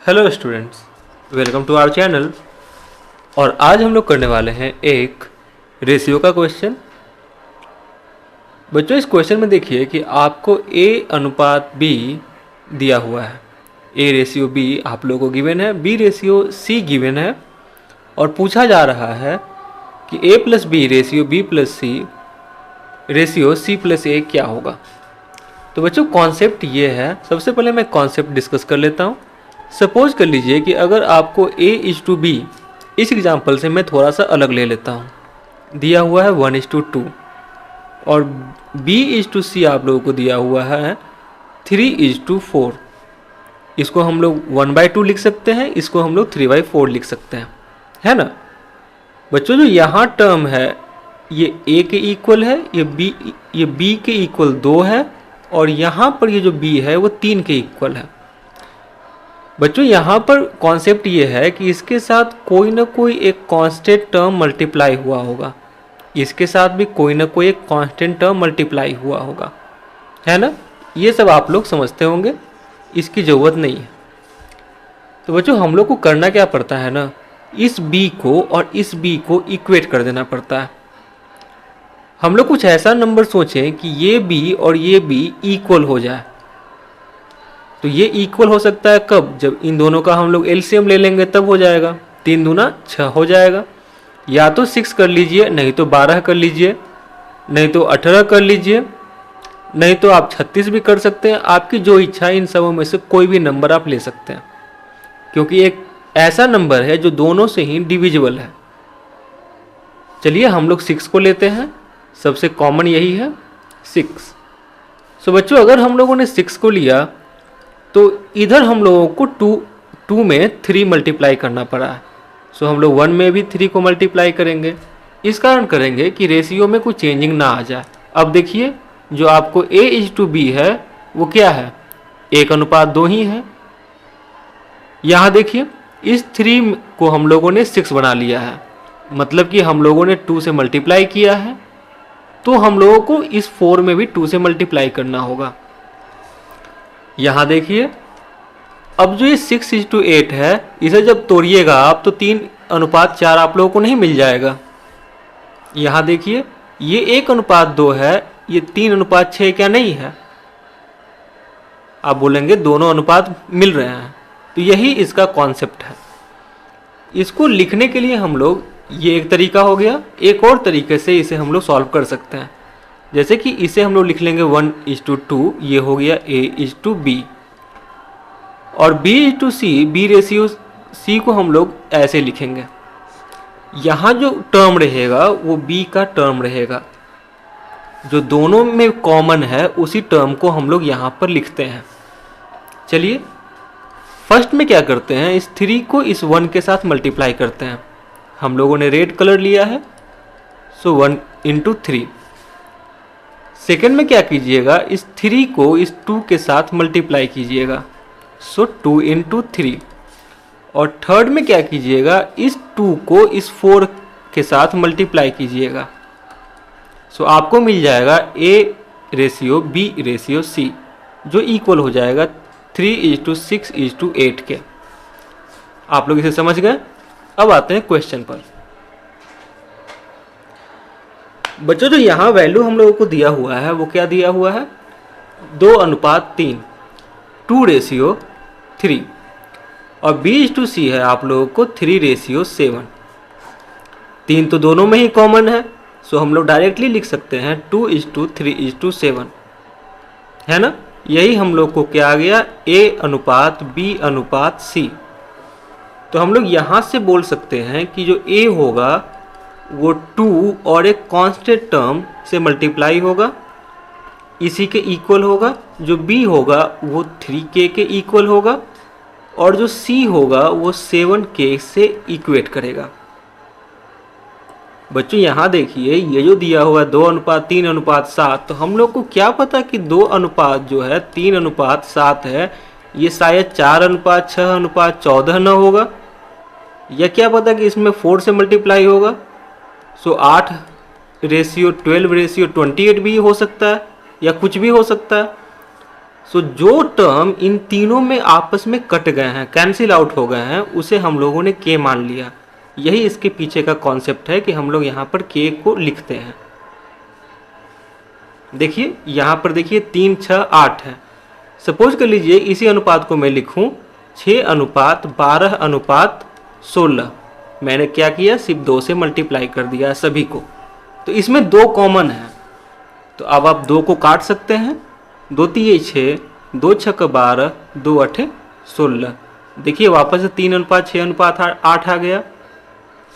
Hello students, welcome to our channel. और आज हम लोग करने वाले हैं एक रेशियो का क्वेश्चन। बच्चों, इस क्वेश्चन में देखिए कि आपको a अनुपात b दिया हुआ है। a रेशियो b आप लोगों को गिवन है, b रेशियो c गिवन है और पूछा जा रहा है कि a plus B ratio b plus c ratio c plus a क्या होगा। तो बच्चों, कॉन्सेप्ट ये है। सबसे पहले मैं कॉन्सेप्ट डिस्कस कर लेता हूँ। सपोज कर लीजिए कि अगर आपको a/b, इस एग्जांपल से मैं थोड़ा सा अलग ले लेता हूँ। दिया हुआ है 1:2 और b/c आप लोगों को दिया हुआ है 3:4। इसको हम लोग 1/2 लिख सकते हैं, इसको हम लोग 3/4 लिख सकते हैं, है ना बच्चों। जो यहाँ टर्म है ये a के इक्वल है, ये b के इक्वल 2 है और यहाँ पर ये जो b है वो 3 के इक्वल है। बच्चों, यहाँ पर कॉन्सेप्ट ये है कि इसके साथ कोई ना कोई एक कांस्टेंट टर्म मल्टीप्लाई हुआ होगा, इसके साथ भी कोई ना कोई एक कांस्टेंट टर्म मल्टीप्लाई हुआ होगा, है ना। ये सब आप लोग समझते होंगे, इसकी ज़रूरत नहीं है। तो बच्चों, हम लोग को करना क्या पड़ता है ना, इस b को और इस b को इक्वेट कर देना पड़ता है। हम लोग कुछ ऐसा नंबर सोचें कि ये b और ये b इक्वल हो जाए। तो ये इक्वल हो सकता है कब, जब इन दोनों का हम लोग एलसीएम ले लेंगे तब हो जाएगा। 3 दूना 6 हो जाएगा। या तो 6 कर लीजिए, नहीं तो 12 कर लीजिए, नहीं तो 18 कर लीजिए, नहीं तो आप 36 भी कर सकते हैं। आपकी जो इच्छा है, इन सबों में से कोई भी नंबर आप ले सकते हैं, क्योंकि एक ऐसा नंबर है जो दोनों से ही डिविजिबल है। चलिए हम लोग 6 को लेते हैं, सबसे कॉमन यही है 6। सो बच्चों, अगर हम लोगों ने 6 को लिया तो इधर हम लोगों को 2 में 3 मल्टीप्लाई करना पड़ा है। सो हम लोग 1 में भी 3 को मल्टीप्लाई करेंगे। इस कारण करेंगे कि रेशियो में कोई चेंजिंग ना आ जाए। अब देखिए, जो आपको a/b है वो क्या है, 1:2 ही है। यहाँ देखिए, इस 3 को हम लोगों ने 6 बना लिया है, मतलब कि हम लोगों ने 2 से मल्टीप्लाई किया है। तो हम लोगों को इस 4 में भी 2 से मल्टीप्लाई करना होगा। यहाँ देखिए, अब जो ये 6:8 है, इसे जब तोड़िएगा आप तो 3:4 आप लोगों को नहीं मिल जाएगा। यहाँ देखिए, ये 1:2 है, ये 3:6 क्या नहीं है। आप बोलेंगे दोनों अनुपात मिल रहे हैं, तो यही इसका कॉन्सेप्ट है। इसको लिखने के लिए हम लोग, ये एक तरीका हो गया। एक और तरीके से इसे हम लोग सॉल्व कर सकते हैं, जैसे कि इसे हम लोग लिख लेंगे 1:2, ये हो गया a/b और b/c, b रेशियो c को हम लोग ऐसे लिखेंगे। यहाँ जो टर्म रहेगा वो b का टर्म रहेगा, जो दोनों में कॉमन है उसी टर्म को हम लोग यहाँ पर लिखते हैं। चलिए फर्स्ट में क्या करते हैं, इस 3 को इस 1 के साथ मल्टीप्लाई करते हैं। हम लोगों ने रेड कलर लिया है, सो 1 × 3। सेकेंड में क्या कीजिएगा, इस 3 को इस 2 के साथ मल्टीप्लाई कीजिएगा, सो 2 × 3। और थर्ड में क्या कीजिएगा, इस 2 को इस 4 के साथ मल्टीप्लाई कीजिएगा, सो आपको मिल जाएगा a/b/c, जो इक्वल हो जाएगा 3:6:8 के। आप लोग इसे समझ गए। अब आते हैं क्वेश्चन पर। बच्चों, जो यहाँ वैल्यू हम लोगों को दिया हुआ है वो क्या दिया हुआ है, 2:3, 2:3 और b/c है आप लोगों को 3:7। 3 तो दोनों में ही कॉमन है, सो हम लोग डायरेक्टली लिख सकते हैं 2:3:7, है ना। यही हम लोग को क्या आ गया, a/b/c। तो हम लोग यहाँ से बोल सकते हैं कि जो a होगा वो 2 और एक कांस्टेंट टर्म से मल्टीप्लाई होगा, इसी के इक्वल होगा। जो b होगा वो 3k के इक्वल होगा और जो c होगा वो 7k से इक्वेट करेगा। बच्चों, यहाँ देखिए, ये जो दिया हुआ 2:3:7, तो हम लोग को क्या पता कि 2 अनुपात जो है 3:7 है, ये शायद 4:6:14 न होगा, या क्या पता कि इसमें 4 से मल्टीप्लाई होगा। सो 8:12:28 भी हो सकता है, या कुछ भी हो सकता है। सो जो टर्म इन तीनों में आपस में कट गए हैं, कैंसिल आउट हो गए हैं, उसे हम लोगों ने k मान लिया। यही इसके पीछे का कॉन्सेप्ट है कि हम लोग यहाँ पर k को लिखते हैं। देखिए यहाँ पर देखिए 3, 6, 8 है। सपोज कर लीजिए इसी अनुपात को मैं लिखूँ 6:12:16। मैंने क्या किया, सिर्फ 2 से मल्टीप्लाई कर दिया सभी को। तो इसमें 2 कॉमन है, तो अब आप 2 को काट सकते हैं। 2 3 6, 2 6 12, 2 8 16। देखिए वापस से 3:6:8 आ गया।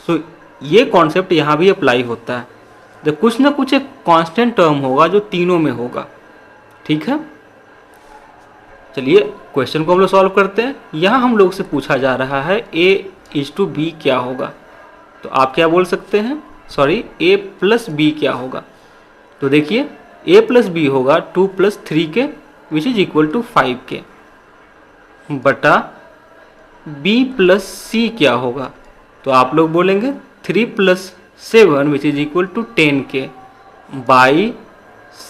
सो ये कॉन्सेप्ट यहाँ भी अप्लाई होता है। जब कुछ ना कुछ एक कांस्टेंट टर्म होगा जो तीनों में होगा। ठीक है, चलिए क्वेश्चन को हम लोग सॉल्व करते हैं। यहाँ हम लोग से पूछा जा रहा है a:b क्या होगा। तो आप क्या बोल सकते हैं, सॉरी a+b क्या होगा। तो देखिए a+b होगा 2 + 3k which is equal to 5k बटा b+c क्या होगा। तो आप लोग बोलेंगे 3 + 7 which is equal to 10k by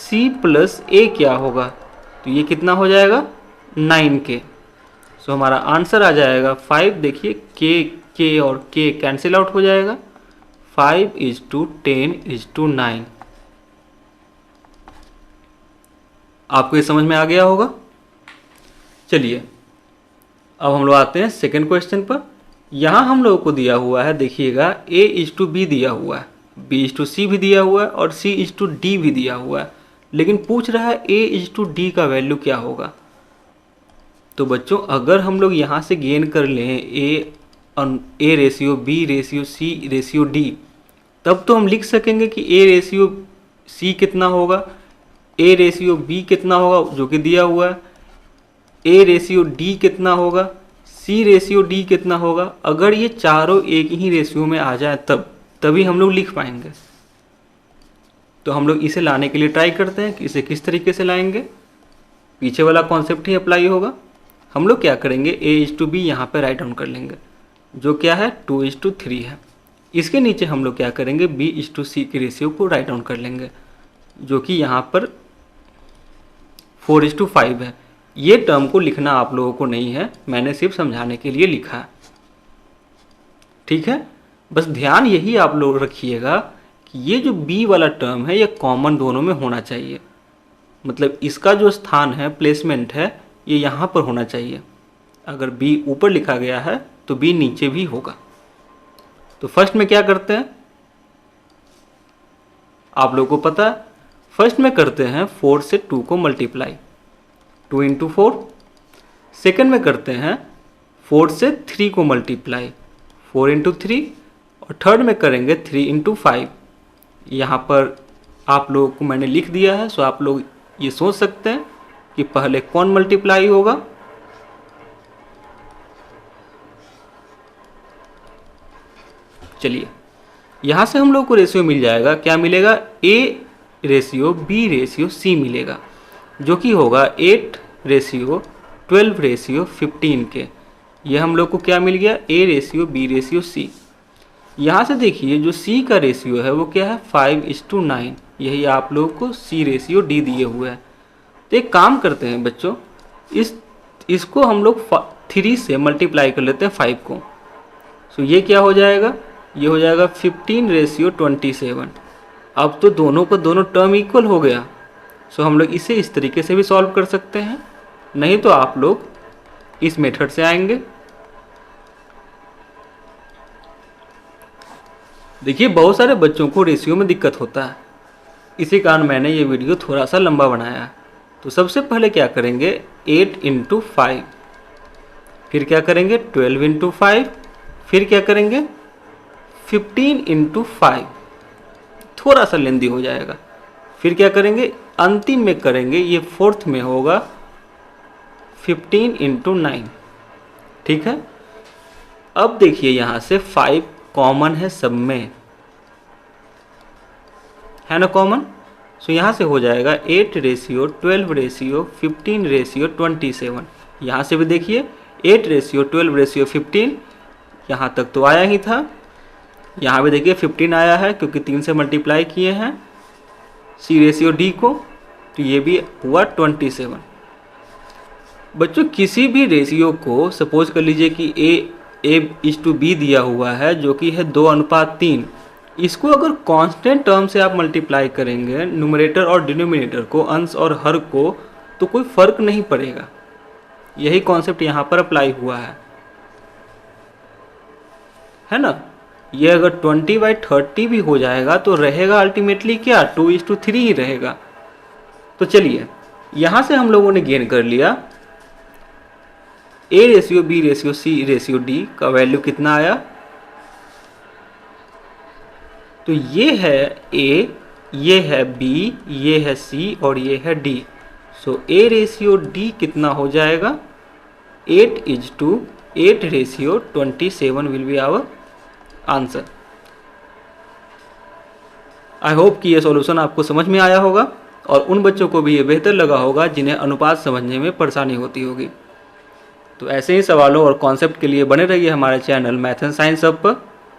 c+a क्या होगा। तो ये कितना हो जाएगा 9k। सो हमारा आंसर आ जाएगा 5। देखिए k और k कैंसिल आउट हो जाएगा। 5:10:9। आपको ये समझ में आ गया होगा। चलिए अब हम लोग आते हैं सेकंड क्वेश्चन पर। यहाँ हम लोगों को दिया हुआ है, देखिएगा a:b दिया हुआ है, b:c भी दिया हुआ है और c:d भी दिया हुआ है, लेकिन पूछ रहा है a:d का वैल्यू क्या होगा। तो बच्चों अगर हम लोग यहाँ से गेन कर लें a:b:c:d, तब तो हम लिख सकेंगे कि a:c कितना होगा, a:b कितना होगा जो कि दिया हुआ है, a:d कितना होगा, c:d कितना होगा। अगर ये चारों एक ही रेशियो में आ जाए तभी हम लोग लिख पाएंगे। तो हम लोग इसे लाने के लिए ट्राई करते हैं कि इसे किस तरीके से लाएंगे। पीछे वाला कॉन्सेप्ट ही अप्लाई होगा। हम लोग क्या करेंगे, a:b यहाँ पर राइट डाउन कर लेंगे जो क्या है 2:3 है। इसके नीचे हम लोग क्या करेंगे, b:c की रेशियो को राइट डाउन कर लेंगे जो कि यहाँ पर 4:5 है। ये टर्म को लिखना आप लोगों को नहीं है, मैंने सिर्फ समझाने के लिए लिखा है। ठीक है, बस ध्यान यही आप लोग रखिएगा कि ये जो b वाला टर्म है ये कॉमन दोनों में होना चाहिए। मतलब इसका जो स्थान है, प्लेसमेंट है, ये यहाँ पर होना चाहिए। अगर b ऊपर लिखा गया है तो b नीचे भी होगा। तो फर्स्ट में क्या करते हैं, आप लोगों को पता है, फर्स्ट में करते हैं 4 से 2 को मल्टीप्लाई, 2 × 4। सेकेंड में करते हैं 4 से 3 को मल्टीप्लाई, 4 × 3। और थर्ड में करेंगे 3 × 5। यहाँ पर आप लोगों को मैंने लिख दिया है, सो आप लोग ये सोच सकते हैं कि पहले कौन मल्टीप्लाई होगा। चलिए यहाँ से हम लोग को रेशियो मिल जाएगा, क्या मिलेगा, a:b:c मिलेगा जो कि होगा 8:12:15 के। ये हम लोग को क्या मिल गया, a:b:c। यहाँ से देखिए जो c का रेशियो है वो क्या है 5:9। यही आप लोग को c:d दिए हुए है। तो एक काम करते हैं बच्चों, इसको हम लोग 3 से मल्टीप्लाई कर लेते हैं 5 को। सो ये क्या हो जाएगा, ये हो जाएगा 15:27। अब तो दोनों को दोनों टर्म इक्वल हो गया। सो हम लोग इसे इस तरीके से भी सॉल्व कर सकते हैं, नहीं तो आप लोग इस मेथड से आएंगे। देखिए बहुत सारे बच्चों को रेशियो में दिक्कत होता है, इसी कारण मैंने ये वीडियो थोड़ा सा लंबा बनाया है। तो सबसे पहले क्या करेंगे 8 × 5, फिर क्या करेंगे 12 × 5, फिर क्या करेंगे 15 × 5, थोड़ा सा लेंदी हो जाएगा। फिर क्या करेंगे अंतिम में करेंगे, ये फोर्थ में होगा 15 × 9। ठीक है, अब देखिए यहाँ से 5 कॉमन है सब में, है ना कॉमन। सो यहाँ से हो जाएगा 8:12:15:27। यहाँ से भी देखिए 8:12:15, यहाँ तक तो आया ही था। यहाँ भी देखिए 15 आया है क्योंकि 3 से मल्टीप्लाई किए हैं c:d को, तो ये भी हुआ 27। बच्चों किसी भी रेशियो को सपोज कर लीजिए कि A/B दिया हुआ है जो कि है 2:3, इसको अगर कांस्टेंट टर्म से आप मल्टीप्लाई करेंगे न्यूमरेटर और डिनोमिनेटर को, अंश और हर को, तो कोई फर्क नहीं पड़ेगा। यही कॉन्सेप्ट यहाँ पर अप्लाई हुआ है ना। ये अगर 20/30 भी हो जाएगा तो रहेगा अल्टीमेटली क्या, 2:3 ही रहेगा। तो चलिए यहाँ से हम लोगों ने गेन कर लिया A/B/C/D का वैल्यू कितना आया। तो ये है A, ये है B, ये है C और ये है D। सो A/D कितना हो जाएगा, 8:8:27 will be our answer. I hope कि ये सॉल्यूशन आपको समझ में आया होगा और उन बच्चों को भी ये बेहतर लगा होगा जिन्हें अनुपात समझने में परेशानी होती होगी। तो ऐसे ही सवालों और कॉन्सेप्ट के लिए बने रहिए हमारे channel math and science hub पर।